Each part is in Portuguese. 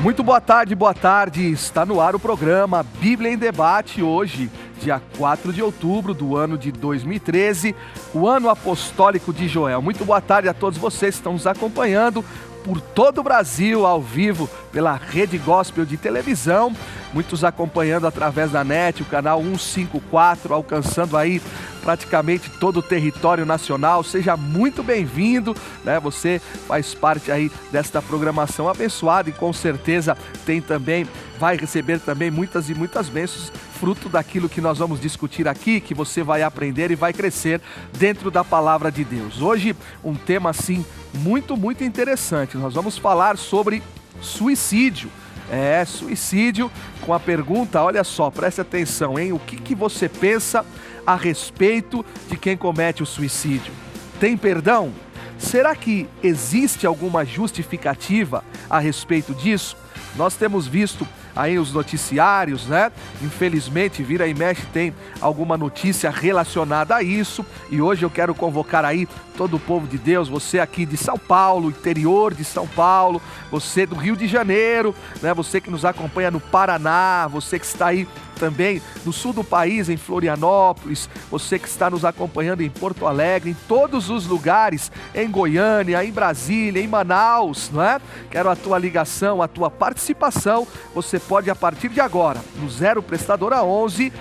Muito boa tarde. Está no ar o programa Bíblia em Debate hoje, dia 4 de outubro do ano de 2013, o ano apostólico de Joel. Muito boa tarde a todos vocês que estão nos acompanhando por todo o Brasil, ao vivo, pela Rede Gospel de televisão, muitos acompanhando através da NET, o canal 154, alcançando aí praticamente todo o território nacional. Seja muito bem-vindo, né? Você faz parte aí desta programação abençoada e com certeza vai receber também muitas e muitas bênçãos, fruto daquilo que nós vamos discutir aqui, que você vai aprender e vai crescer dentro da palavra de Deus. Hoje, um tema assim muito interessante. Nós vamos falar sobre suicídio. Suicídio, com a pergunta, olha só, preste atenção, hein? O que você pensa a respeito de quem comete o suicídio? Tem perdão? Será que existe alguma justificativa a respeito disso? Nós temos visto aí os noticiários, né? Infelizmente, vira e mexe tem alguma notícia relacionada a isso. E hoje eu quero convocar aí todo o povo de Deus, você aqui de São Paulo, interior de São Paulo, você do Rio de Janeiro, né? Você que nos acompanha no Paraná, você que está aí também no sul do país, em Florianópolis, você que está nos acompanhando em Porto Alegre, em todos os lugares, em Goiânia, em Brasília, em Manaus, não é? Quero a tua ligação, a tua participação. Você pode, a partir de agora, no 0 Prestadora 11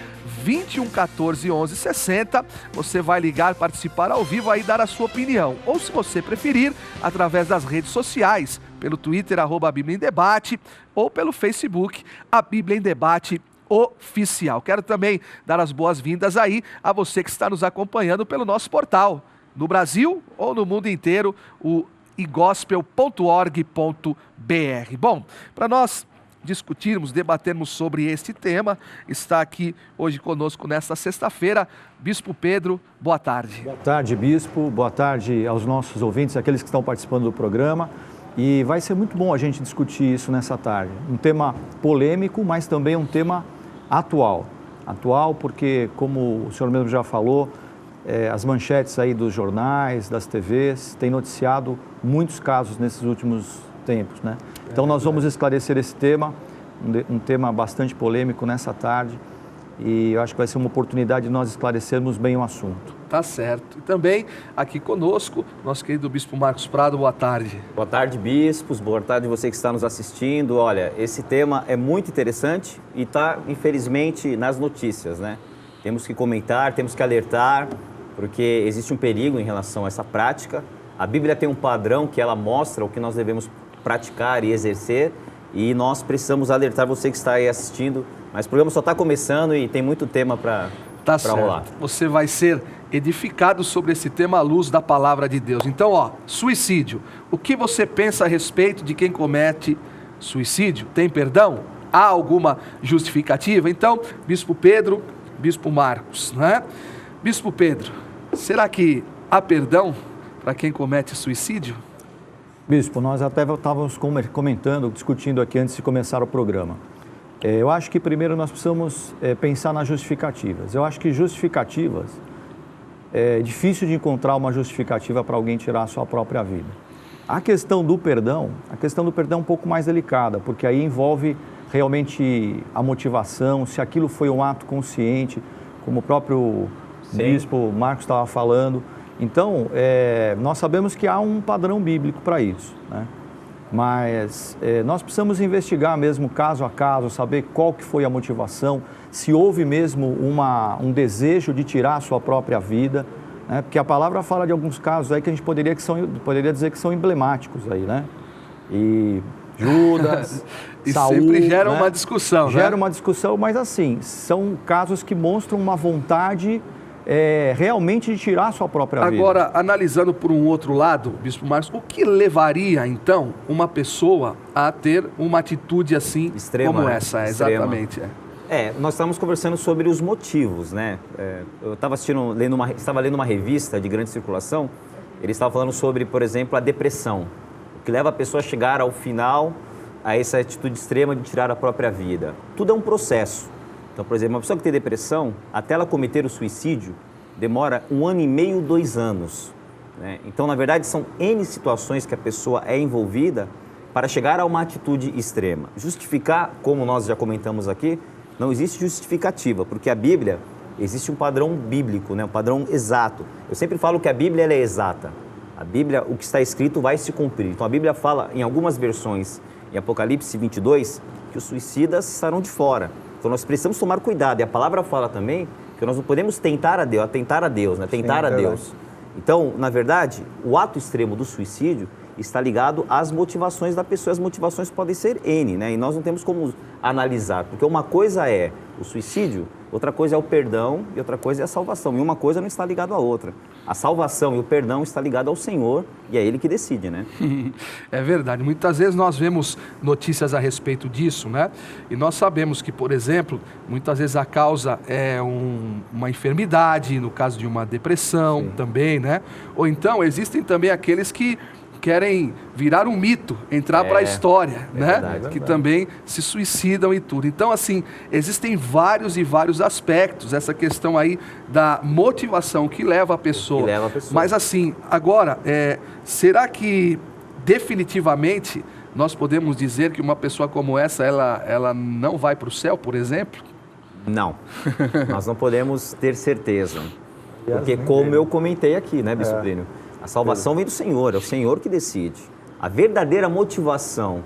21 14 11 60, você vai ligar, participar ao vivo, aí dar a sua opinião. Ou, se você preferir, através das redes sociais, pelo Twitter, @Bíblia em Debate, ou pelo Facebook, a Bíblia em Debate Oficial. Quero também dar as boas-vindas aí a você que está nos acompanhando pelo nosso portal, no Brasil ou no mundo inteiro, o igospel.org.br. Bom, para nós discutirmos, debatermos sobre este tema, está aqui hoje conosco nesta sexta-feira, Bispo Pedro. Boa tarde. Boa tarde, Bispo. Boa tarde aos nossos ouvintes, aqueles que estão participando do programa. E vai ser muito bom a gente discutir isso nessa tarde. Um tema polêmico, mas também um tema atual. Atual porque, como o senhor mesmo já falou, as manchetes aí dos jornais, das TVs, têm noticiado muitos casos nesses últimos tempos, né? Então nós vamos esclarecer esse tema, um tema bastante polêmico nessa tarde, e eu acho que vai ser uma oportunidade de nós esclarecermos bem o assunto. Tá certo. E também aqui conosco, nosso querido Bispo Marcos Prado. Boa tarde. Boa tarde, bispos. Boa tarde você que está nos assistindo. Olha, esse tema é muito interessante e está, infelizmente, nas notícias, né? Temos que comentar, temos que alertar, porque existe um perigo em relação a essa prática. A Bíblia tem um padrão que ela mostra o que nós devemos praticar e exercer, e nós precisamos alertar você que está aí assistindo, mas o programa só está começando e tem muito tema para rolar. Você vai ser edificado sobre esse tema à luz da palavra de Deus. Então, suicídio. O que você pensa a respeito de quem comete suicídio? Tem perdão? Há alguma justificativa? Então, Bispo Pedro, Bispo Marcos, né? Bispo Pedro, será que há perdão para quem comete suicídio? Bispo, nós até estávamos comentando, discutindo aqui antes de começar o programa. Eu acho que primeiro nós precisamos pensar nas justificativas. Eu acho que justificativas, é difícil de encontrar uma justificativa para alguém tirar a sua própria vida. A questão do perdão é um pouco mais delicada, porque aí envolve realmente a motivação, se aquilo foi um ato consciente, como o próprio Bispo Marcos estava falando. Então, nós sabemos que há um padrão bíblico para isso, né? Mas nós precisamos investigar mesmo caso a caso, saber qual que foi a motivação, se houve mesmo um desejo de tirar a sua própria vida, né? Porque a palavra fala de alguns casos aí que a gente poderia dizer que são emblemáticos aí, né? E Judas, e Saul, sempre gera, né? Uma discussão, Gera uma discussão, mas assim, são casos que mostram uma vontade realmente de tirar a sua própria vida. Agora, analisando por um outro lado, Bispo Marcos, o que levaria, então, uma pessoa a ter uma atitude assim, extrema, como essa? Exatamente. Nós estávamos conversando sobre os motivos, né? Eu estava lendo uma revista de grande circulação, eles estavam falando sobre, por exemplo, a depressão, o que leva a pessoa a chegar ao final a essa atitude extrema de tirar a própria vida. Tudo é um processo. Então, por exemplo, uma pessoa que tem depressão, até ela cometer o suicídio, demora 1 ano e meio, 2 anos. Né? Então, na verdade, são N situações que a pessoa é envolvida para chegar a uma atitude extrema. Justificar, como nós já comentamos aqui, não existe justificativa, porque a Bíblia, existe um padrão bíblico, né? Um padrão exato. Eu sempre falo que a Bíblia ela é exata. A Bíblia, o que está escrito vai se cumprir. Então a Bíblia fala, em algumas versões, em Apocalipse 22, que os suicidas estarão de fora. Então nós precisamos tomar cuidado. E a palavra fala também que nós não podemos tentar a Deus, né? Tentar a Deus. Então, na verdade, o ato extremo do suicídio está ligado às motivações da pessoa. As motivações podem ser N, né? E nós não temos como analisar, porque uma coisa é o suicídio, outra coisa é o perdão e outra coisa é a salvação. E uma coisa não está ligada à outra. A salvação e o perdão está ligado ao Senhor e é Ele que decide, né? É verdade. Muitas vezes nós vemos notícias a respeito disso, né? E nós sabemos que, por exemplo, muitas vezes a causa é uma enfermidade, no caso de uma depressão também, né? Ou então existem também aqueles que querem virar um mito, entrar para a história, né? Verdade. Que também se suicidam e tudo. Então, assim, existem vários e vários aspectos, essa questão aí da motivação que leva a pessoa. Mas, assim, agora, será que definitivamente nós podemos dizer que uma pessoa como essa, ela não vai para o céu, por exemplo? Não, nós não podemos ter certeza. Porque como eu comentei aqui, né, Bispo Plínio? A salvação vem do Senhor, é o Senhor que decide. A verdadeira motivação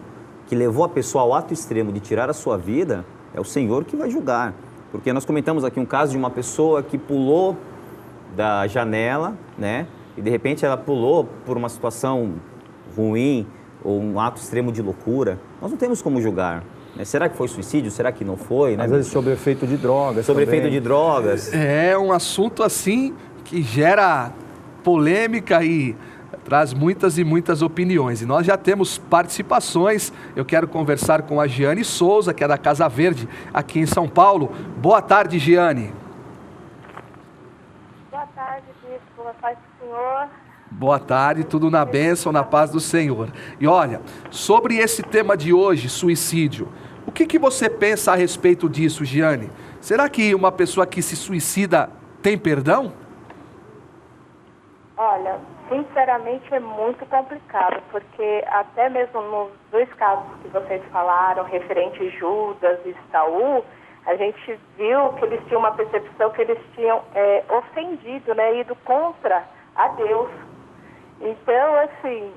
que levou a pessoa ao ato extremo de tirar a sua vida, é o Senhor que vai julgar. Porque nós comentamos aqui um caso de uma pessoa que pulou da janela, né? E de repente ela pulou por uma situação ruim ou um ato extremo de loucura. Nós não temos como julgar. Né? Será que foi suicídio? Será que não foi? Né? Às vezes sobre efeito de drogas. Sobre efeito de drogas. É um assunto assim que gera polêmica e traz muitas e muitas opiniões. E nós já temos participações. Eu quero conversar com a Giane Souza, que é da Casa Verde, aqui em São Paulo. Boa tarde, Giane. Boa tarde, Bispo. A paz do Senhor. Boa tarde, tudo na bênção, na paz do Senhor. E olha, sobre esse tema de hoje, suicídio, o que você pensa a respeito disso, Giane? Será que uma pessoa que se suicida tem perdão? Olha, sinceramente é muito complicado, porque até mesmo nos dois casos que vocês falaram, referente Judas e Saul, a gente viu que eles tinham uma percepção que eles tinham ofendido, né, ido contra a Deus. Então, assim,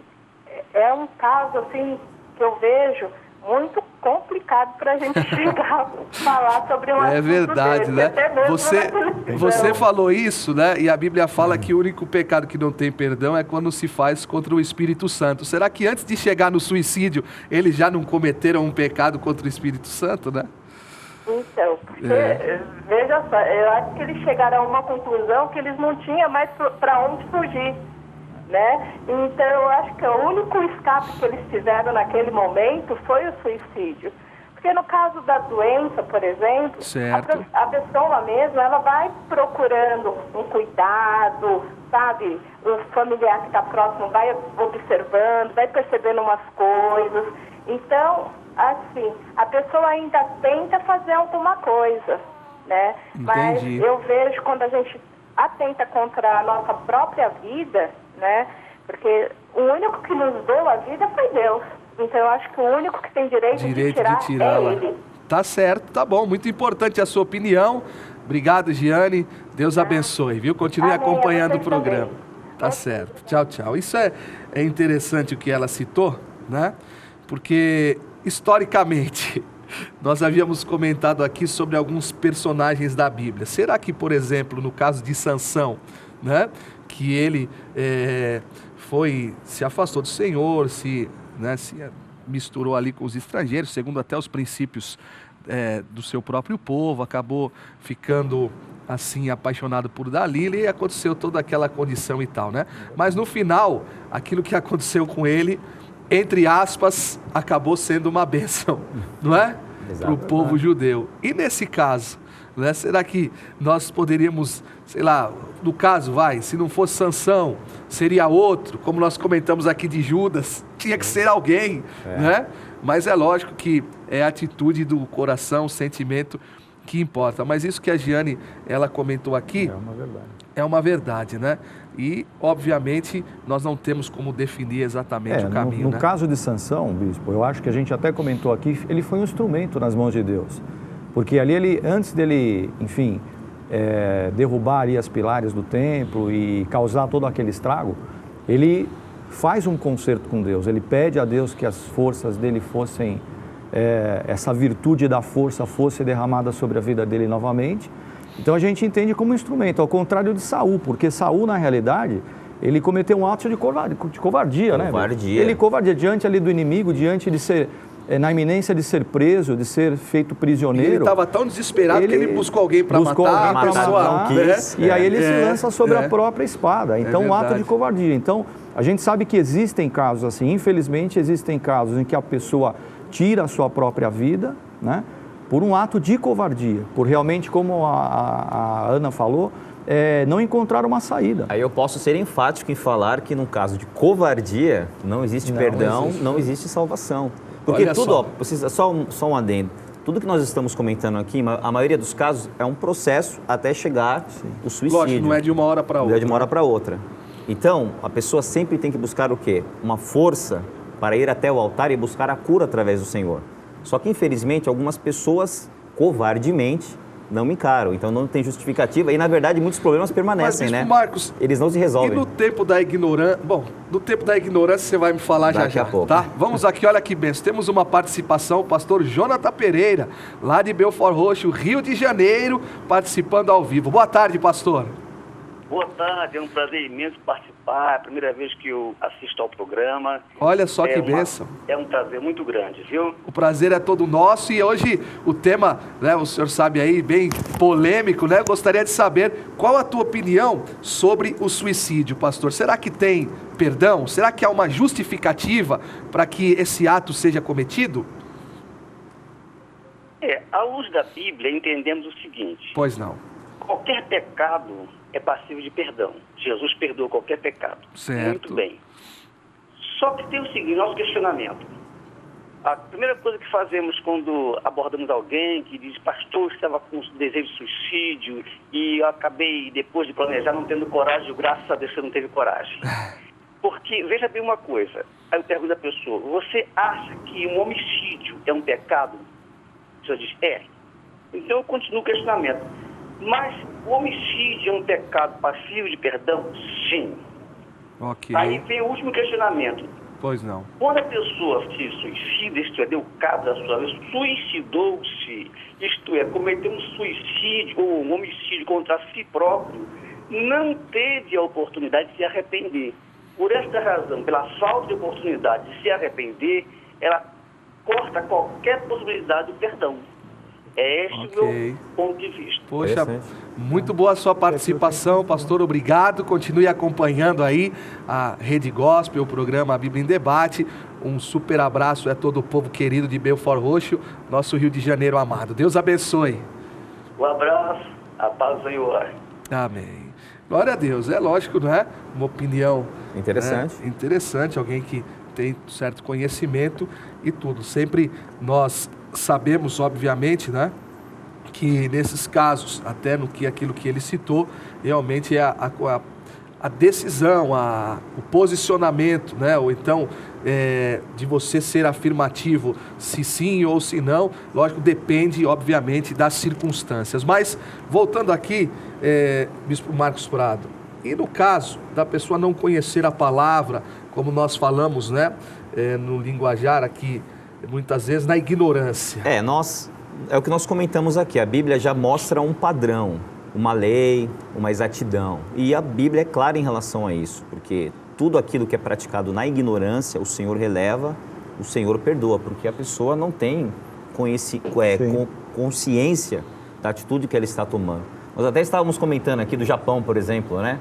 é um caso assim que eu vejo muito complicado para a gente chegar a falar sobre um assunto É verdade, desse, né? Você falou isso, né? E a Bíblia fala que o único pecado que não tem perdão é quando se faz contra o Espírito Santo. Será que antes de chegar no suicídio, eles já não cometeram um pecado contra o Espírito Santo, né? Então, porque, veja só, eu acho que eles chegaram a uma conclusão que eles não tinham mais para onde fugir, né? Então, eu acho que o único escape que eles tiveram naquele momento foi o suicídio. Porque no caso da doença, por exemplo, a pessoa mesmo, ela vai procurando um cuidado, sabe? O familiar que está próximo vai observando, vai percebendo umas coisas. Então, assim, a pessoa ainda tenta fazer alguma coisa, né? Mas eu vejo quando a gente atenta contra a nossa própria vida, né? Porque o único que nos deu a vida foi Deus. Então eu acho que o único que tem direito de tirar é Ele. Tá certo, tá bom. Muito importante a sua opinião. Obrigado, Giane. Deus abençoe, viu? Continue acompanhando o programa. Também. Tá certo. Tchau, tchau. Isso é interessante o que ela citou, né? Porque, historicamente, nós havíamos comentado aqui sobre alguns personagens da Bíblia. Será que, por exemplo, no caso de Sansão, né? Que ele se afastou do Senhor, se misturou ali com os estrangeiros, segundo até os princípios do seu próprio povo, acabou ficando assim apaixonado por Dalila e aconteceu toda aquela condição e tal, né? Mas no final, aquilo que aconteceu com ele, entre aspas, acabou sendo uma bênção, não é? Para o povo judeu. E nesse caso, né, será que nós poderíamos, sei lá, no caso, se não fosse Sansão, seria outro, como nós comentamos aqui de Judas, tinha que ser alguém, né? Mas é lógico que é a atitude do coração, o sentimento que importa. Mas isso que a Giane, ela comentou aqui... É uma verdade. É uma verdade, né? E, obviamente, nós não temos como definir exatamente o caminho, no né? caso de Sansão, bispo, eu acho que a gente até comentou aqui, ele foi um instrumento nas mãos de Deus. Porque ali, antes dele, enfim, derrubar ali as pilares do templo e causar todo aquele estrago, ele faz um concerto com Deus. Ele pede a Deus que as forças dele fossem, essa virtude da força fosse derramada sobre a vida dele novamente. Então a gente entende como instrumento, ao contrário de Saul, porque Saul, na realidade, ele cometeu um ato de covardia, né? Ele covardia diante ali do inimigo, diante de ser, na iminência de ser preso, de ser feito prisioneiro. E ele estava tão desesperado que ele buscou alguém para matar a pessoa. E aí ele se lança sobre a própria espada. Então, um ato de covardia. Então, a gente sabe que existem casos assim, infelizmente existem casos em que a pessoa tira a sua própria vida, né? Por um ato de covardia, por realmente, como a Ana falou, não encontrar uma saída. Aí eu posso ser enfático em falar que no caso de covardia não existe perdão, não existe salvação. Porque Olha tudo, só um adendo, tudo que nós estamos comentando aqui, a maioria dos casos é um processo até chegar o suicídio. Lógico, não é de uma hora para outra. Não é de uma hora para outra. Então, a pessoa sempre tem que buscar o quê? Uma força para ir até o altar e buscar a cura através do Senhor. Só que, infelizmente, algumas pessoas, covardemente, não me encaram. Então, não tem justificativa. E, na verdade, muitos problemas permanecem, Mas, né? Marcos, eles não se resolvem. E no tempo da ignorância... Bom, no tempo da ignorância você vai me falar Daqui já, a pouco. tá? Vamos aqui, olha que benção. Temos uma participação, o pastor Jonathan Pereira, lá de Belfort Roxo, Rio de Janeiro, participando ao vivo. Boa tarde, pastor. Boa tarde, é um prazer imenso participar, é a primeira vez que eu assisto ao programa. Olha só que bênção. É um prazer muito grande, viu? O prazer é todo nosso e hoje o tema, né, o senhor sabe aí, bem polêmico, né? Eu gostaria de saber qual a tua opinião sobre o suicídio, pastor. Será que tem perdão? Será que há uma justificativa para que esse ato seja cometido? À luz da Bíblia, entendemos o seguinte. Pois não. Qualquer pecado é passível de perdão. Jesus perdoa qualquer pecado. Certo. Muito bem. Só que tem o seguinte, nosso questionamento. A primeira coisa que fazemos quando abordamos alguém que diz, pastor, estava com desejo de suicídio e eu acabei, depois de planejar, não tendo coragem, graças a Deus você não teve coragem. Porque, veja bem uma coisa, aí eu pergunto à pessoa, você acha que um homicídio é um pecado? A pessoa diz, Então eu continuo o questionamento. Mas o homicídio é um pecado passível de perdão? Sim. Ok. Aí vem o último questionamento. Pois não. Quando a pessoa se suicida, isto é, deu cabo da sua vida, suicidou-se, isto é, cometeu um suicídio ou um homicídio contra si próprio, não teve a oportunidade de se arrepender. Por esta razão, pela falta de oportunidade de se arrepender, ela corta qualquer possibilidade de perdão. É esse o meu ponto de vista. Poxa, muito boa a sua participação, pastor, obrigado. Continue acompanhando aí a Rede Gospel, o programa Bíblia em Debate. Um super abraço a todo o povo querido de Belfort Roxo, nosso Rio de Janeiro amado. Deus abençoe. Um abraço, a paz do Senhor. Amém. Glória a Deus, é lógico, não é? Uma opinião interessante. Né? Interessante, alguém que tem certo conhecimento e tudo. Sempre nós sabemos, obviamente, né, que nesses casos, até no que aquilo que ele citou, realmente é a decisão, o posicionamento, né, ou então de você ser afirmativo, se sim ou se não, lógico, depende, obviamente, das circunstâncias. Mas, voltando aqui, Bispo Marcos Prado, e no caso da pessoa não conhecer a palavra, como nós falamos, né, no linguajar aqui, muitas vezes na ignorância. É o que nós comentamos aqui, a Bíblia já mostra um padrão, uma lei, uma exatidão. E a Bíblia é clara em relação a isso, porque tudo aquilo que é praticado na ignorância, o Senhor releva, o Senhor perdoa, porque a pessoa não tem consciência da atitude que ela está tomando. Nós até estávamos comentando aqui do Japão, por exemplo, né?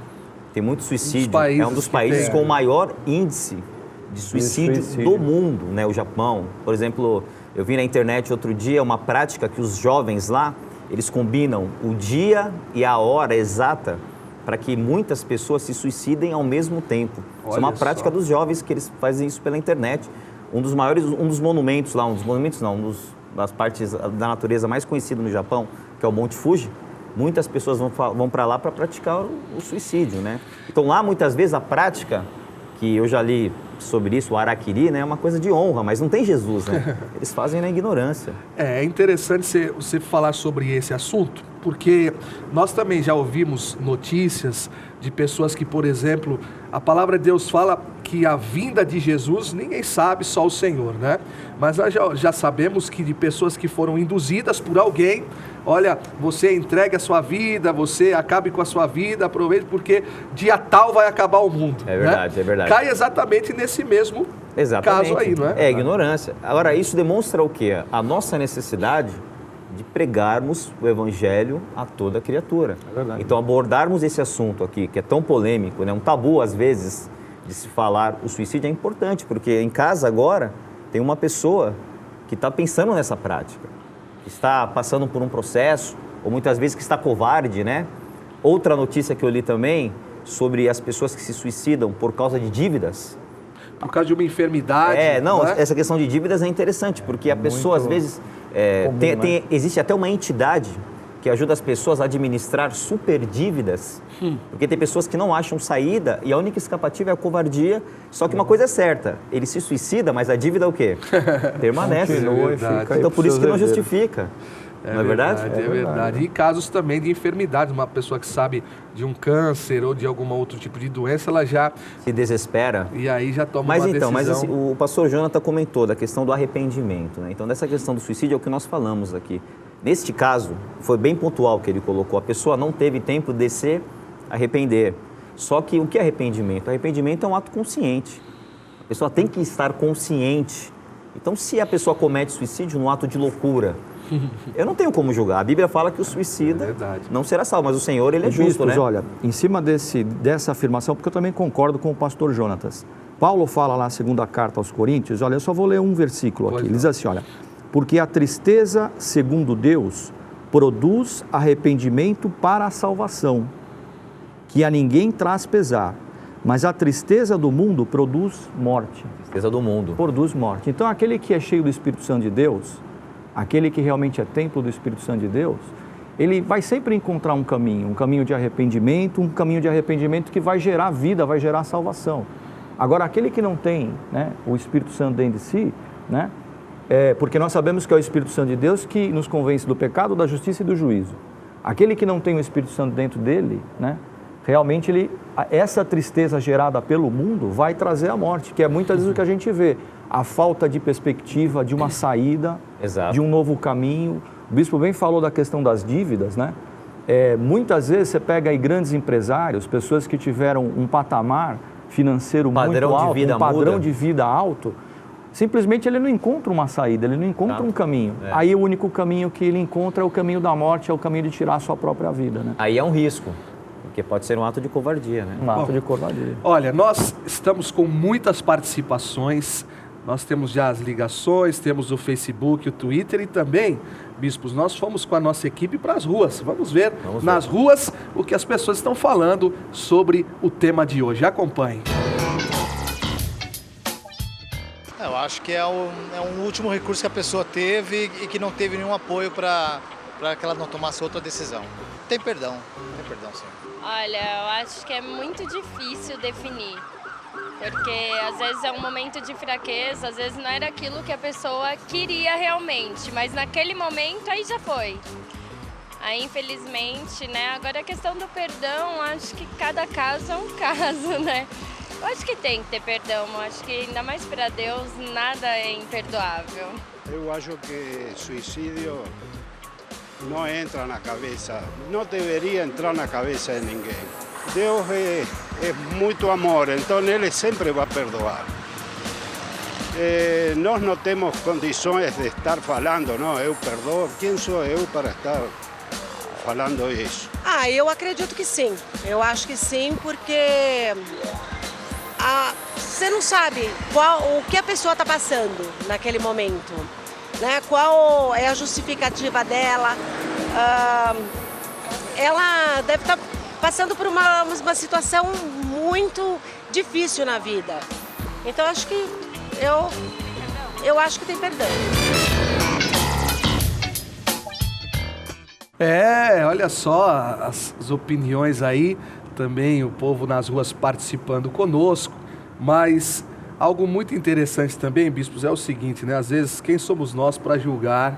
Tem muito suicídio, é um dos países com o maior índice de suicídio do mundo, né? O Japão. Por exemplo, eu vi na internet outro dia uma prática que os jovens lá, eles combinam o dia e a hora exata para que muitas pessoas se suicidem ao mesmo tempo. Isso é uma prática dos jovens que eles fazem isso pela internet. Um dos monumentos lá, das partes da natureza mais conhecido no Japão, que é o Monte Fuji, muitas pessoas vão para lá para praticar o suicídio, né? Então lá muitas vezes a prática, que eu já li sobre isso, o Harakiri, né, é uma coisa de honra, mas não tem Jesus, né? Eles fazem na ignorância. É interessante você falar sobre esse assunto, porque nós também já ouvimos notícias de pessoas que, por exemplo, a palavra de Deus fala que a vinda de Jesus ninguém sabe, só o Senhor, né? Mas nós já sabemos que de pessoas que foram induzidas por alguém, olha, você entregue a sua vida, você acabe com a sua vida, aproveite porque dia tal vai acabar o mundo. É verdade, né? é verdade. Cai exatamente nesse mesmo caso aí, não é? É ignorância. Agora, isso demonstra o quê? A nossa necessidade de pregarmos o evangelho a toda criatura. É verdade. Então, abordarmos esse assunto aqui, que é tão polêmico, né? Um tabu, às vezes, de se falar o suicídio é importante, porque em casa agora tem uma pessoa que está pensando nessa prática, que está passando por um processo, ou muitas vezes que está covarde, né? Outra notícia que eu li também, sobre as pessoas que se suicidam por causa de dívidas. Por causa de uma enfermidade. Essa questão de dívidas é interessante, porque a pessoa, às vezes, comum, existe até uma entidade que ajuda as pessoas a administrar super dívidas, porque tem pessoas que não acham saída e a única escapativa é a covardia, só que uma coisa é certa, ele se suicida, mas a dívida é o quê? Permanece. Continua e fica aí Então, por isso que não justifica. Não é verdade? É verdade. E casos também de enfermidade. Uma pessoa que sabe de um câncer ou de algum outro tipo de doença, ela já se desespera. E aí já toma uma decisão. Mas assim, o pastor Jonathan comentou da questão do arrependimento, né? Então, dessa questão do suicídio é o que nós falamos aqui. Neste caso, foi bem pontual que ele colocou. A pessoa não teve tempo de se arrepender. Só que o que é arrependimento? Arrependimento é um ato consciente. A pessoa tem que estar consciente. Então, se a pessoa comete suicídio num ato de loucura, eu não tenho como julgar. A Bíblia fala que o suicida não será salvo, mas o Senhor, ele é justo, né? Olha, em cima dessa afirmação, porque eu também concordo com o pastor Jonatas. Paulo fala lá na segunda carta aos Coríntios, olha, eu só vou ler um versículo aqui. Ele diz assim, olha, porque a tristeza, segundo Deus, produz arrependimento para a salvação, que a ninguém traz pesar, mas a tristeza do mundo produz morte. Tristeza do mundo. Produz morte. Então, aquele que é cheio do Espírito Santo de Deus, aquele que realmente é templo do Espírito Santo de Deus, ele vai sempre encontrar um caminho de arrependimento, um caminho de arrependimento que vai gerar vida, vai gerar salvação. Agora, aquele que não tem, né, o Espírito Santo dentro de si, né, porque nós sabemos que é o Espírito Santo de Deus que nos convence do pecado, da justiça e do juízo. Aquele que não tem o Espírito Santo dentro dele, né, realmente essa tristeza gerada pelo mundo vai trazer a morte, que é muitas vezes o que a gente vê. A falta de perspectiva, de uma saída, Exato. De um novo caminho. O bispo bem falou da questão das dívidas, né? Muitas vezes você pega aí grandes empresários, pessoas que tiveram um patamar financeiro muito alto, um padrão de vida alto, simplesmente ele não encontra uma saída, ele não encontra um caminho. Aí o único caminho que ele encontra é o caminho da morte, é o caminho de tirar a sua própria vida, né? Aí é um risco. Porque pode ser um ato de covardia, né? Um ato de covardia. Olha, nós estamos com muitas participações, nós temos já as ligações, temos o Facebook, o Twitter e também, bispos, nós fomos com a nossa equipe para as ruas. Vamos ver nas ruas o que as pessoas estão falando sobre o tema de hoje. Acompanhe. Eu acho que é um último recurso que a pessoa teve e que não teve nenhum apoio para que ela não tomasse outra decisão. Tem perdão sim. Olha, eu acho que é muito difícil definir, porque às vezes é um momento de fraqueza, às vezes não era aquilo que a pessoa queria realmente, mas naquele momento aí já foi. Aí infelizmente, né, agora a questão do perdão, acho que cada caso é um caso, né? Eu acho que tem que ter perdão, eu acho que ainda mais para Deus nada é imperdoável. Eu acho que suicídio não entra na cabeça, não deveria entrar na cabeça de ninguém. Deus é muito amor, então Ele sempre vai perdoar. Nós não temos condições de estar falando, não, eu perdoo, quem sou eu para estar falando isso? Eu acredito que sim, eu acho que sim, porque você não sabe o que a pessoa está passando naquele momento. Né? Qual é a justificativa dela? Ela deve estar passando por uma situação muito difícil na vida. Então acho que eu acho que tem perdão. Olha só as opiniões aí, também o povo nas ruas participando conosco, mas algo muito interessante também, bispos, é o seguinte, né? Às vezes, quem somos nós para julgar,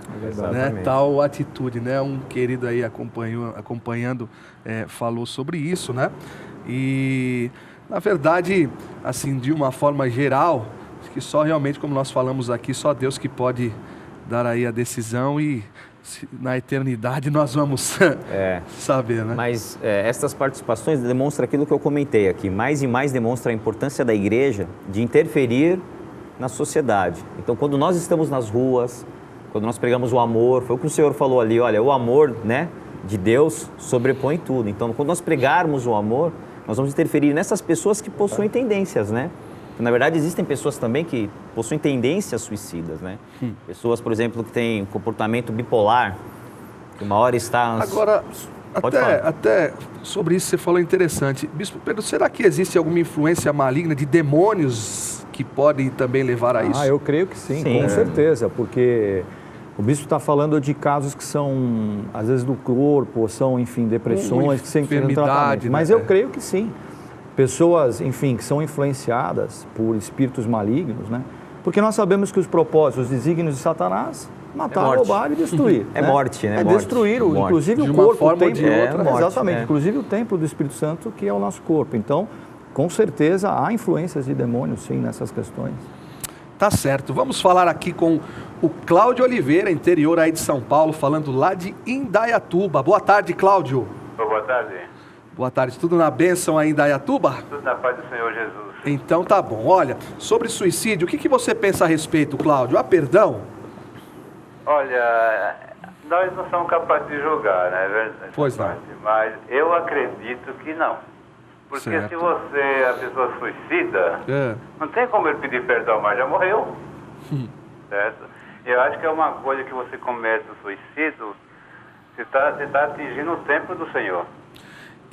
né, tal atitude, né? Um querido aí acompanhando falou sobre isso, né? E, na verdade, assim, de uma forma geral, acho que só realmente, como nós falamos aqui, só Deus que pode dar aí a decisão e na eternidade nós vamos saber, né? Mas estas participações demonstram aquilo que eu comentei aqui, mais e mais demonstra a importância da igreja de interferir na sociedade. Então, quando nós estamos nas ruas, quando nós pregamos o amor, foi o que o senhor falou ali, olha, o amor, né, de Deus sobrepõe tudo. Então, quando nós pregarmos o amor, nós vamos interferir nessas pessoas que possuem tendências, né? Na verdade, existem pessoas também que possuem tendências suicidas, né? Pessoas, por exemplo, que têm um comportamento bipolar, que uma hora está... Agora, até sobre isso você falou interessante. Bispo Pedro, será que existe alguma influência maligna de demônios que podem também levar a isso? Eu creio que sim. Com certeza, porque o bispo está falando de casos que são, às vezes, do corpo, ou são, enfim, depressões, que sem tratamento. Mas eu creio que sim. Pessoas, enfim, que são influenciadas por espíritos malignos, né? Porque nós sabemos que os propósitos, os desígnios de Satanás, matar, roubar e destruir. É morte, né? Destruir, inclusive o corpo, o templo. Exatamente, inclusive o templo do Espírito Santo, que é o nosso corpo. Então, com certeza, há influências de demônios, sim, nessas questões. Tá certo. Vamos falar aqui com o Cláudio Oliveira, interior aí de São Paulo, falando lá de Indaiatuba. Boa tarde, Cláudio. Boa tarde. Boa tarde. Tudo na bênção aí em Indaiatuba? Tudo na paz do Senhor Jesus. Então tá bom. Olha, sobre suicídio, o que você pensa a respeito, Cláudio? Há perdão? Olha, nós não somos capazes de julgar, né? Verdade? Pois não. Mas eu acredito que não. Porque certo. Se a pessoa suicida, não tem como ele pedir perdão, mas já morreu. Certo? Eu acho que é uma coisa que você comete o suicídio, você está atingindo o templo do Senhor.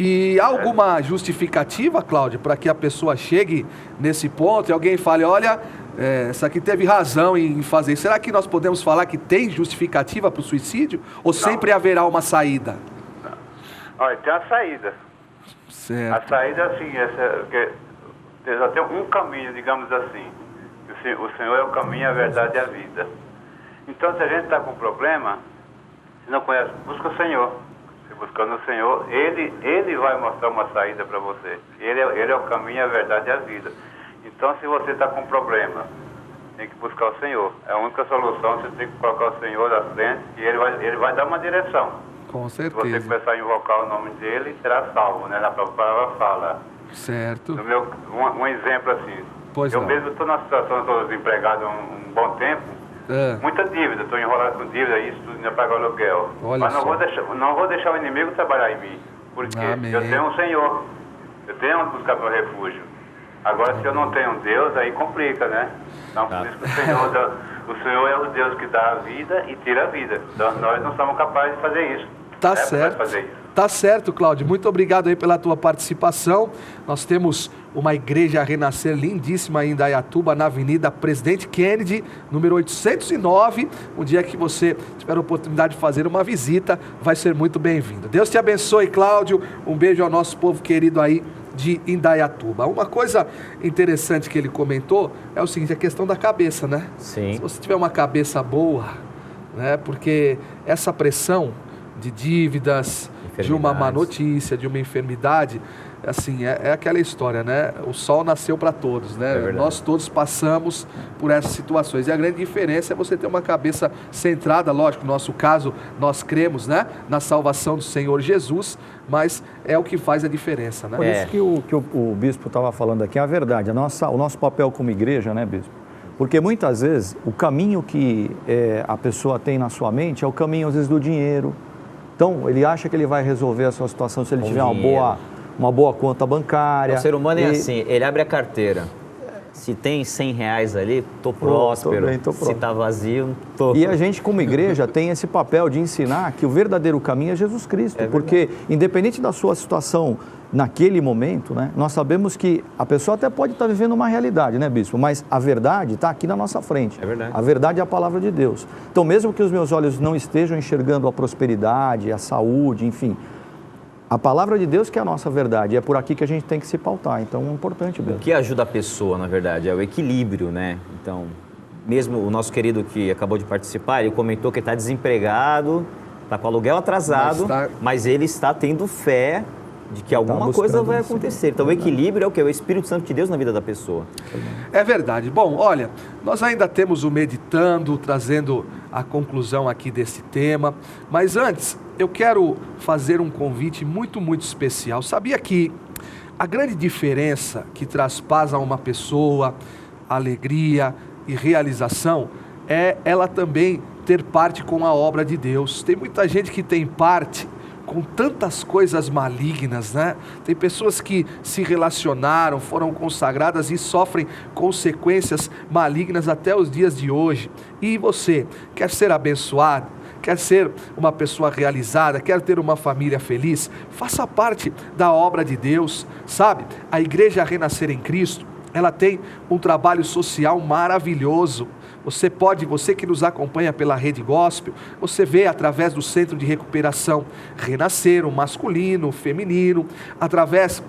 E há alguma justificativa, Cláudio, para que a pessoa chegue nesse ponto e alguém fale, olha, essa aqui teve razão em fazer isso. Será que nós podemos falar que tem justificativa para o suicídio? Ou sempre haverá uma saída? Não. Olha, tem uma saída. Certo. A saída, assim, só tem um caminho, digamos assim. O Senhor é o caminho, a verdade e a vida. Então, se a gente está com problema, se não conhece, busca o Senhor. Buscando o Senhor, Ele vai mostrar uma saída para você. Ele é o caminho, a verdade e a vida. Então, se você está com problema, tem que buscar o Senhor. É a única solução, você tem que colocar o Senhor à frente e Ele vai dar uma direção. Com certeza. Se você começar a invocar o nome dEle, será salvo, né? Na própria palavra fala. Certo. Um exemplo assim. Pois eu não. mesmo estou na situação, estou desempregado há um bom tempo. Muita dívida, estou enrolado com dívida, isso tudo ainda paga aluguel. Mas não vou deixar o inimigo trabalhar em mim, porque eu tenho um Senhor, eu tenho onde buscar meu refúgio. Agora, se eu não tenho um Deus, aí complica, né? Então, por isso que o Senhor é o Deus que dá a vida e tira a vida. Então, nós não somos capazes de fazer isso. Tá certo. Tá certo, Cláudio. Muito obrigado aí pela tua participação. Nós temos uma igreja a renascer lindíssima em Indaiatuba, na Avenida Presidente Kennedy, número 809. Um dia que você tiver a oportunidade de fazer uma visita, vai ser muito bem-vindo. Deus te abençoe, Cláudio. Um beijo ao nosso povo querido aí de Indaiatuba. Uma coisa interessante que ele comentou é o seguinte, a questão da cabeça, né? Sim. Se você tiver uma cabeça boa, né? Porque essa pressão de dívidas, de uma má notícia, de uma enfermidade, assim, é aquela história, né? O sol nasceu para todos, né? Nós todos passamos por essas situações. E a grande diferença é você ter uma cabeça centrada, lógico, no nosso caso, nós cremos, né? Na salvação do Senhor Jesus, mas é o que faz a diferença, né? Por isso que o bispo estava falando aqui, é a verdade, o nosso papel como igreja, né, bispo? Porque muitas vezes o caminho que a pessoa tem na sua mente é o caminho, às vezes, do dinheiro. Então, ele acha que ele vai resolver a sua situação se ele tiver uma boa conta bancária. O ser humano é assim, ele abre a carteira. Se tem 100 reais ali, tô próspero. Tô Se tá vazio, tô... E a gente, como igreja, tem esse papel de ensinar que o verdadeiro caminho é Jesus Cristo. Porque, independente da sua situação naquele momento, né, nós sabemos que a pessoa até pode estar vivendo uma realidade, né, bispo? Mas a verdade está aqui na nossa frente. É verdade. A verdade é a palavra de Deus. Então, mesmo que os meus olhos não estejam enxergando a prosperidade, a saúde, enfim... A palavra de Deus que é a nossa verdade, é por aqui que a gente tem que se pautar, então é importante mesmo. O que ajuda a pessoa, na verdade, é o equilíbrio, né? Então, mesmo o nosso querido que acabou de participar, ele comentou que está desempregado, está com aluguel atrasado, mas ele está tendo fé de que alguma coisa vai acontecer. Então, o equilíbrio é o que? É o Espírito Santo de Deus na vida da pessoa. É verdade. Bom, olha, nós ainda temos o Meditando, trazendo a conclusão aqui desse tema, mas antes, eu quero fazer um convite muito, muito especial. Sabia que a grande diferença que traz paz a uma pessoa, alegria e realização, é ela também ter parte com a obra de Deus. Tem muita gente que tem parte com tantas coisas malignas, né? Tem pessoas que se relacionaram, foram consagradas e sofrem consequências malignas até os dias de hoje. E você, quer ser abençoado? Quer ser uma pessoa realizada? Quer ter uma família feliz? Faça parte da obra de Deus, sabe? A Igreja Renascer em Cristo, ela tem um trabalho social maravilhoso. Você que nos acompanha pela Rede Gospel, você vê através do Centro de Recuperação Renascer, o masculino, o feminino, através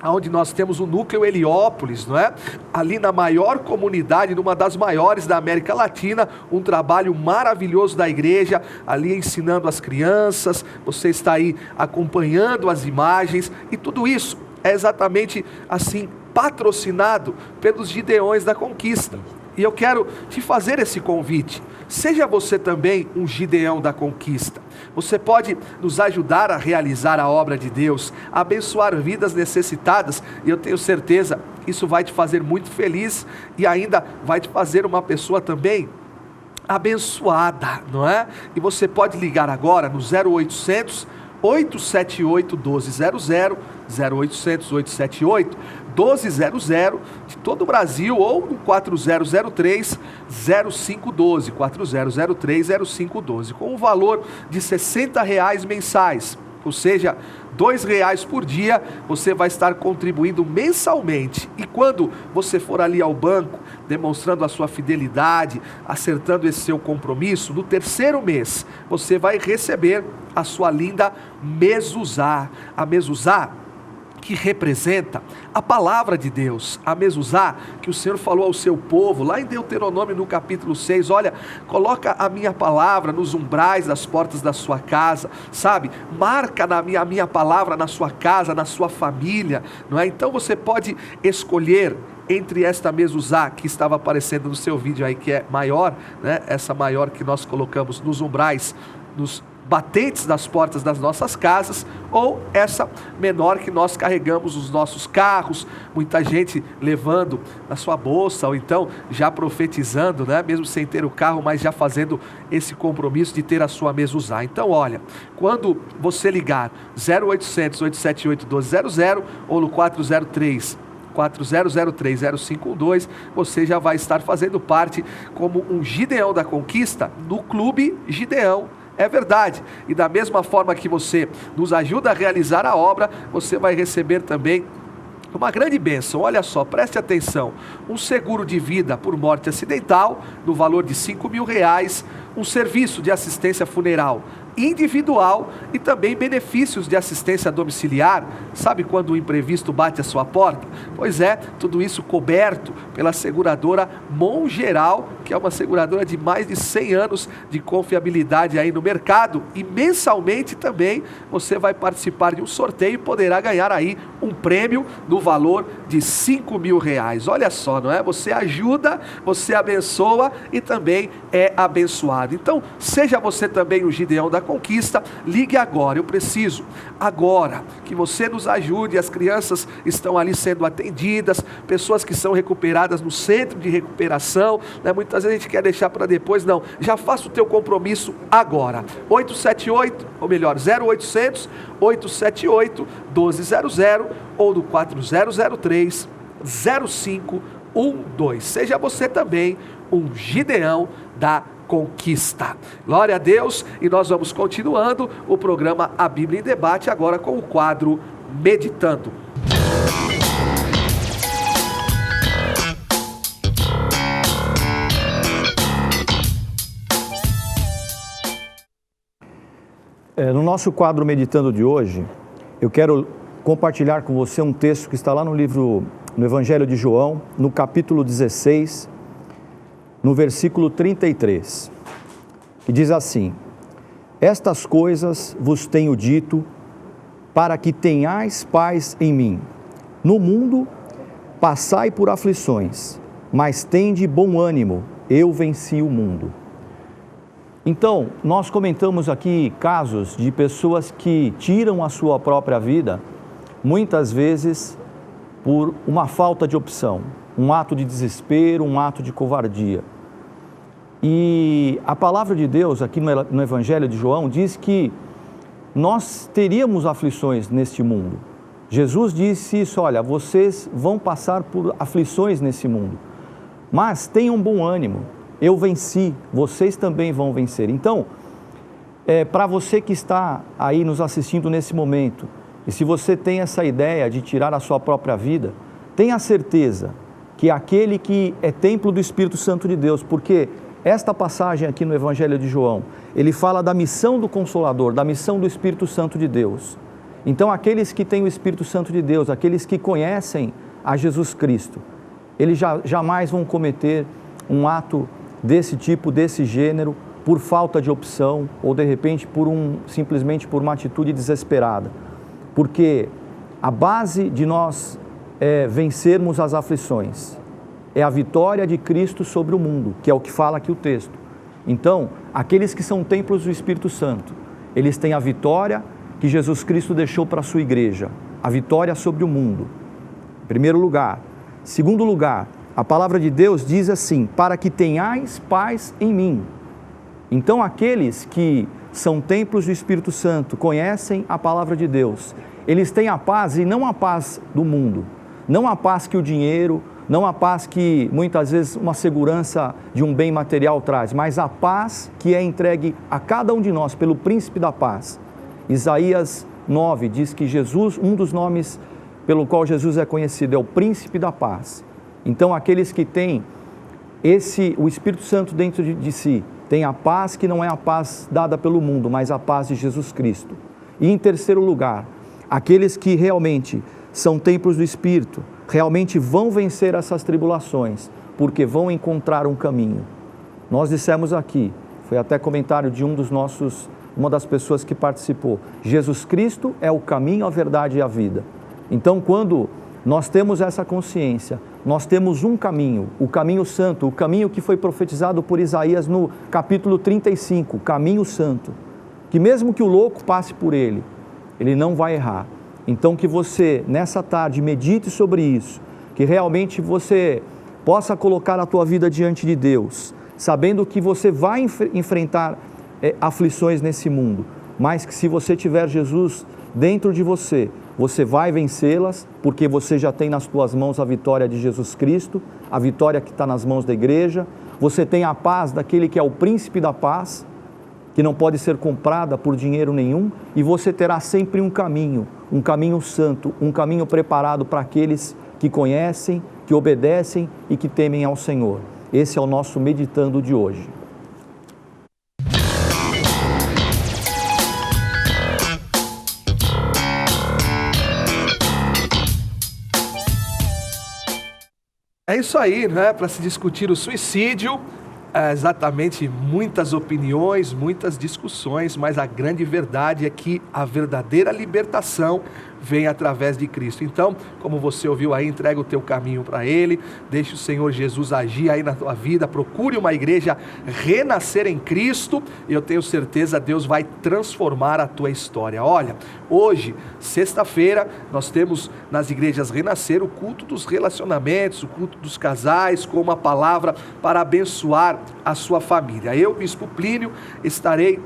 onde nós temos o núcleo Heliópolis, não é? Ali na maior comunidade, numa das maiores da América Latina, um trabalho maravilhoso da igreja, ali ensinando as crianças, você está aí acompanhando as imagens, e tudo isso é exatamente assim, patrocinado pelos Gideões da Conquista. E eu quero te fazer esse convite. Seja você também um Gideão da Conquista. Você pode nos ajudar a realizar a obra de Deus, abençoar vidas necessitadas, e eu tenho certeza que isso vai te fazer muito feliz e ainda vai te fazer uma pessoa também abençoada, não é? E você pode ligar agora no 0800 878 1200, 0800 878 1200 de todo o Brasil, ou no 4003 0512, 4003 0512, com um valor de R$60 mensais, ou seja, R$2 por dia, você vai estar contribuindo mensalmente. E quando você for ali ao banco, demonstrando a sua fidelidade, acertando esse seu compromisso, no terceiro mês, você vai receber a sua linda mezuzá. A mezuzá que representa a palavra de Deus, a mezuzá que o Senhor falou ao seu povo, lá em Deuteronômio no capítulo 6, olha, coloca a minha palavra nos umbrais das portas da sua casa, sabe, marca a minha palavra na sua casa, na sua família, não é? Então você pode escolher entre esta mezuzá que estava aparecendo no seu vídeo aí, que é maior, né? Essa maior que nós colocamos nos umbrais, nos batentes das portas das nossas casas, ou essa menor que nós carregamos nos nossos carros, muita gente levando na sua bolsa, ou então já profetizando, né? Mesmo sem ter o carro, mas já fazendo esse compromisso de ter a sua mezuzá. Então olha, quando você ligar 0800 878 1200 ou no 403 4003-0512, você já vai estar fazendo parte como um Gideão da Conquista no Clube Gideão. É verdade, e da mesma forma que você nos ajuda a realizar a obra, você vai receber também uma grande bênção. Olha só, preste atenção, um seguro de vida por morte acidental no valor de R$5.000, um serviço de assistência funeral individual e também benefícios de assistência domiciliar. Sabe quando o imprevisto bate a sua porta? Pois é, tudo isso coberto pela seguradora Mongeral, que é uma seguradora de mais de 100 anos de confiabilidade aí no mercado, e mensalmente também você vai participar de um sorteio e poderá ganhar aí um prêmio no valor de R$5.000. Olha só, não é? Você ajuda, você abençoa e também é abençoado. Então, seja você também o Gideão da Conquista, ligue agora. Eu preciso agora que você nos ajude. As crianças estão ali sendo atendidas, pessoas que são recuperadas no centro de recuperação, né? Muitas vezes a gente quer deixar para depois, não, já faça o teu compromisso agora. 878, ou melhor, 0800 878 1200 ou no 4003 0512. 12. Seja você também um Gideão da conquista. Glória a Deus, e nós vamos continuando o programa A Bíblia em Debate, agora com o quadro Meditando. No nosso quadro Meditando de hoje, eu quero compartilhar com você um texto que está lá no Evangelho de João, no capítulo 16, no versículo 33, que diz assim: estas coisas vos tenho dito, para que tenhais paz em mim. No mundo passai por aflições, mas tende bom ânimo, eu venci o mundo. Então, nós comentamos aqui casos de pessoas que tiram a sua própria vida, muitas vezes por uma falta de opção, um ato de desespero, um ato de covardia. E a palavra de Deus, aqui no Evangelho de João, diz que nós teríamos aflições neste mundo. Jesus disse isso: olha, vocês vão passar por aflições nesse mundo, mas tenham bom ânimo, eu venci, vocês também vão vencer. Então, para você que está aí nos assistindo nesse momento, e se você tem essa ideia de tirar a sua própria vida, tenha certeza que aquele que é templo do Espírito Santo de Deus, porque esta passagem aqui no Evangelho de João, ele fala da missão do Consolador, da missão do Espírito Santo de Deus. Então, aqueles que têm o Espírito Santo de Deus, aqueles que conhecem a Jesus Cristo, eles jamais vão cometer um ato desse tipo, desse gênero, por falta de opção, ou de repente simplesmente por uma atitude desesperada. Porque a base de nós vencermos as aflições é a vitória de Cristo sobre o mundo, que é o que fala aqui o texto. Então, aqueles que são templos do Espírito Santo, eles têm a vitória que Jesus Cristo deixou para a sua igreja, a vitória sobre o mundo, em primeiro lugar. Segundo lugar, a palavra de Deus diz assim: para que tenhais paz em mim. Então, aqueles que são templos do Espírito Santo, conhecem a palavra de Deus, eles têm a paz, e não a paz do mundo, não a paz que o dinheiro, não a paz que muitas vezes uma segurança de um bem material traz, mas a paz que é entregue a cada um de nós pelo Príncipe da Paz. Isaías 9 diz que Jesus, um dos nomes pelo qual Jesus é conhecido, é o Príncipe da Paz. Então, aqueles que têm o Espírito Santo dentro de si, têm a paz que não é a paz dada pelo mundo, mas a paz de Jesus Cristo. E em terceiro lugar, aqueles que realmente são templos do Espírito, realmente vão vencer essas tribulações, porque vão encontrar um caminho. Nós dissemos aqui, foi até comentário de uma das pessoas que participou, Jesus Cristo é o caminho, a verdade e a vida. Então, quando nós temos essa consciência, nós temos um caminho, o caminho santo, o caminho que foi profetizado por Isaías no capítulo 35, o caminho santo, que mesmo que o louco passe por ele não vai errar. Então, que você, nessa tarde, medite sobre isso, que realmente você possa colocar a tua vida diante de Deus, sabendo que você vai enfrentar aflições nesse mundo, mas que se você tiver Jesus dentro de você, você vai vencê-las, porque você já tem nas tuas mãos a vitória de Jesus Cristo, a vitória que está nas mãos da igreja, você tem a paz daquele que é o Príncipe da Paz, que não pode ser comprada por dinheiro nenhum, e você terá sempre um caminho santo, um caminho preparado para aqueles que conhecem, que obedecem e que temem ao Senhor. Esse é o nosso Meditando de hoje. É isso aí, né? Para se discutir o suicídio, exatamente, muitas opiniões, muitas discussões, mas a grande verdade é que a verdadeira libertação vem através de Cristo. Então, como você ouviu aí, entrega o teu caminho para Ele, deixe o Senhor Jesus agir aí na tua vida, procure uma igreja renascer em Cristo, e eu tenho certeza Deus vai transformar a tua história. Olha, hoje, sexta-feira, nós temos nas igrejas Renascer o culto dos relacionamentos, o culto dos casais, com uma palavra para abençoar a sua família. Eu, Bispo Plínio, estarei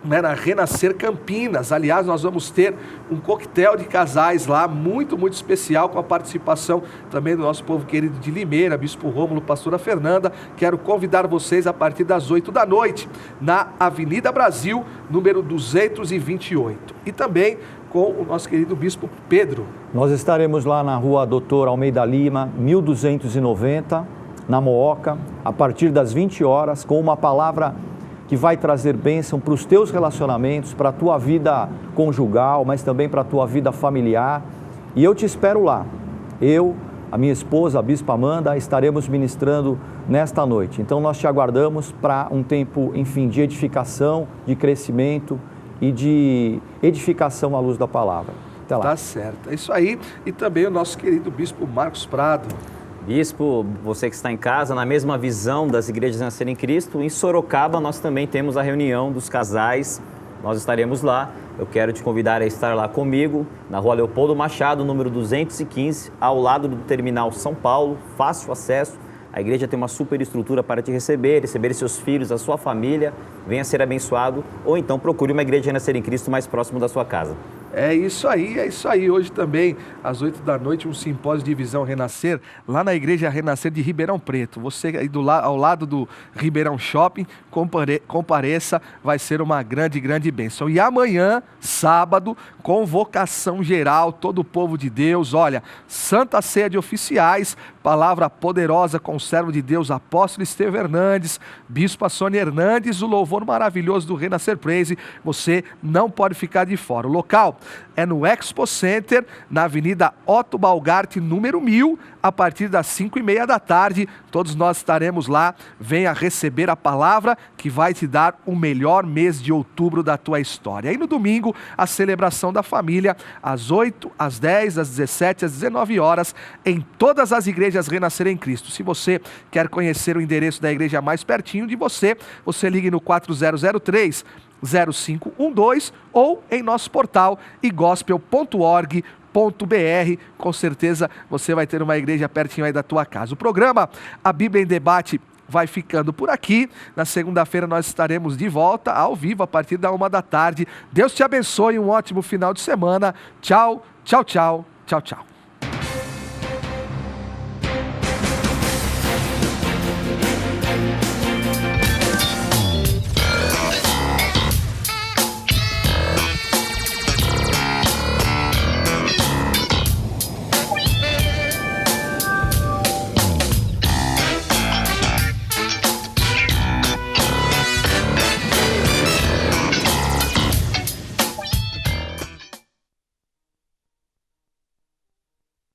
né, na Renascer Campinas. Aliás, nós vamos ter um coquetel de casais lá, muito, muito especial, com a participação também do nosso povo querido de Limeira, Bispo Rômulo, Pastora Fernanda. Quero convidar vocês a partir das 8 da noite, na Avenida Brasil, número 228. E também com o nosso querido Bispo Pedro. Nós estaremos lá na Rua Doutor Almeida Lima, 1290, na Mooca, a partir das 20 horas, com uma palavra que vai trazer bênção para os teus relacionamentos, para a tua vida conjugal, mas também para a tua vida familiar. E eu te espero lá. Eu, a minha esposa, a Bispa Amanda, estaremos ministrando nesta noite. Então nós te aguardamos para um tempo, enfim, de edificação, de crescimento e de edificação à luz da palavra. Até lá. Tá certo. É isso aí. E também o nosso querido Bispo Marcos Prado. Bispo, você que está em casa, na mesma visão das igrejas Renascer em Cristo, em Sorocaba nós também temos a reunião dos casais, nós estaremos lá. Eu quero te convidar a estar lá comigo, na Rua Leopoldo Machado, número 215, ao lado do Terminal São Paulo, fácil acesso. A igreja tem uma super estrutura para te receber seus filhos, a sua família, venha ser abençoado, ou então procure uma igreja Renascer em Cristo mais próximo da sua casa. É isso aí, é isso aí. Hoje também, às 8 da noite, um simpósio de Visão Renascer, lá na Igreja Renascer de Ribeirão Preto. Você aí ao lado do Ribeirão Shopping, compareça, vai ser uma grande, grande bênção. E amanhã, sábado, convocação geral, todo o povo de Deus, olha, Santa Ceia de Oficiais, palavra poderosa com o servo de Deus, apóstolo Estevão Hernandes, Bispa Sônia Hernandes, o louvor maravilhoso do Renascer Praise, você não pode ficar de fora. O local é no Expo Center, na Avenida Otto Balgart, número 1000, a partir das 5h30 da tarde. Todos nós estaremos lá. Venha receber a palavra que vai te dar o melhor mês de outubro da tua história. E no domingo, a celebração da família, às 8, às 10, às 17, às 19 horas, em todas as igrejas Renascer em Cristo. Se você quer conhecer o endereço da igreja mais pertinho de você, você ligue no 4003 0512 ou em nosso portal igospel.org.br. Com certeza você vai ter uma igreja pertinho aí da tua casa. O programa A Bíblia em Debate vai ficando por aqui. Na segunda-feira nós estaremos de volta ao vivo a partir da 1 da tarde. Deus te abençoe, um ótimo final de semana. Tchau, tchau, tchau, tchau, tchau.